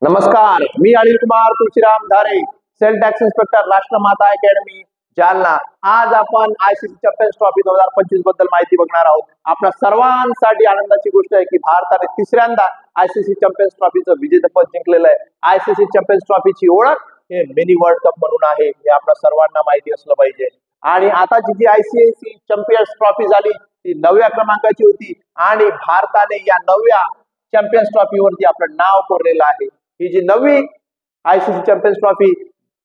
नमस्कार, मी Anil Kumar Tulshiram Dhare, sale tax inspector, Rashtramata academy, Jalna. आज आपण आयसीसी चॅम्पियन्स ट्रॉफी 2025 बद्दल माहिती बघणार आहोत। आपल्या सर्वांसाठी आनंदाची गोष्ट आहे की भारताने तिसऱ्यांदा आयसीसी चॅम्पियन्स ट्रॉफीचं विजेतेपद जिंकलेलं आहे। आयसीसी चॅम्पियन्स ट्रॉफीची ओळख हे मिनी वर्ल्ड कप म्हणून आहे, हे आपल्या सर्वांना माहिती असलं पाहिजे। आणि आता जी आयसीसी चॅम्पियन्स ट्रॉफी झाली ती 9व्या क्रमांकाची होती आणि भारताने या 9व्या चॅम्पियन्स ट्रॉफीवरती आपलं नाव कोरलेलं आहे। ही जी 9वी आयसीसी चॅम्पियन्स ट्रॉफी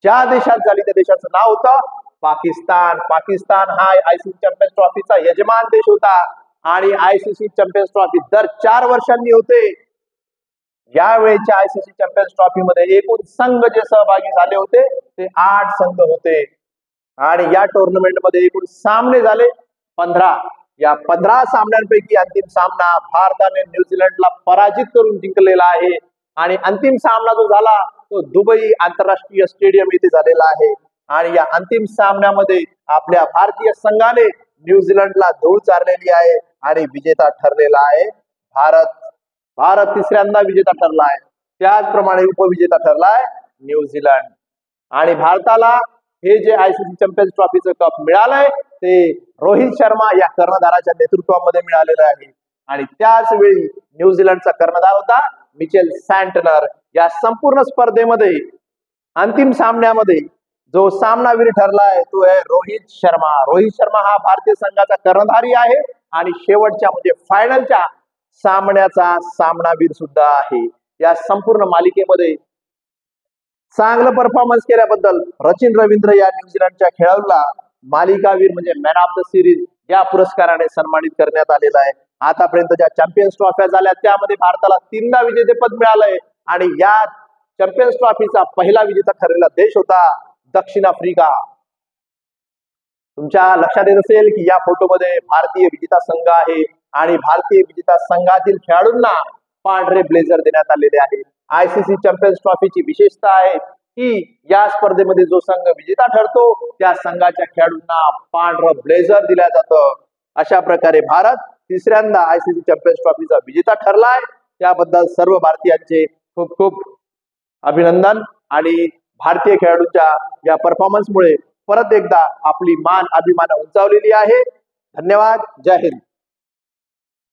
ज्या देशात झाली त्या देशाचं नाव होतं पाकिस्तान। पाकिस्तान हा आयसीसी चॅम्पियन्स ट्रॉफीचा यजमान देश होता आणि आयसीसी चॅम्पियन्स ट्रॉफी दर 4 वर्षांनी होते। यावेळेच्या आयसीसी चॅम्पियन्स ट्रॉफी मध्ये एकूण संघ जे सहभागी झाले होते ते 8 संघ होते आणि या टुर्नामेंट मध्ये एकूण सामने झाले 15। या 15 सामन्यांपैकी अंतिम सामना भारताने न्यूझीलंडला पराजित करून जिंकलेला आहे आणि अंतिम सामना जो झाला तो दुबई आंतरराष्ट्रीय स्टेडियम येथे झालेला आहे आणि या अंतिम सामन्यामध्ये आपल्या भारतीय संघाने न्यूझीलंडला धूळ चारलेली आहे आणि विजेता ठरलेला आहे भारत। भारत तिसऱ्यांदा विजेता ठरला आहे, त्याचप्रमाणे उपविजेता ठरला आहे न्यूझीलंड। आणि भारताला हे जे आयसीसी चॅम्पियन्स ट्रॉफीचं कप मिळालंय ते रोहित शर्मा या कर्णधाराच्या नेतृत्वामध्ये मिळालेलं आहे आणि त्याच वेळी न्यूझीलंडचा कर्णधार होता मिचेल सँटनर। या संपूर्ण स्पर्धेमध्ये अंतिम सामन्यामध्ये जो सामनावीर ठरलाय तो आहे रोहित शर्मा। रोहित शर्मा हा भारतीय संघाचा कर्णधारी आहे आणि शेवटच्या म्हणजे फायनलच्या सामन्याचा सामनावीर सुद्धा आहे। या संपूर्ण मालिकेमध्ये चांगलं परफॉर्मन्स केल्याबद्दल सचिन रवींद्र या न्यूझीलंडच्या खेळाडूला मालिकावीर म्हणजे मॅन ऑफ द सिरीज या पुरस्काराने सन्मानित करण्यात आलेला आहे। आतापर्यंत ज्या चॅम्पियन्स ट्रॉफ्या झाल्या त्यामध्ये भारताला 3दा विजेतेपद मिळालंय आणि या चॅम्पियन्स ट्रॉफीचा पहिला विजेता ठरलेला देश होता दक्षिण आफ्रिका। तुमच्या लक्षात येत असेल की या फोटोमध्ये भारतीय विजेता संघ आहे आणि भारतीय विजेता संघातील खेळाडूंना पांढरे ब्लेझर देण्यात आलेले आहे। आयसीसी चॅम्पियन्स ट्रॉफीची विशेषता आहे की या स्पर्धेमध्ये जो संघ विजेता ठरतो त्या संघाच्या खेळाडूंना पांढरं ब्लेझर दिलं जातं। अशा प्रकारे भारत तिसऱ्यांदा आयसीसी चॅम्पियन्स ट्रॉफीचा विजेता ठरलाय, त्याबद्दल सर्व भारतीयांचे खूप खूप अभिनंदन। आणि भारतीय खेळाडूंच्या या परफॉर्मन्समुळे परत एकदा आपली मान अभिमान उंचावलेली आहे। धन्यवाद, जय हिंद।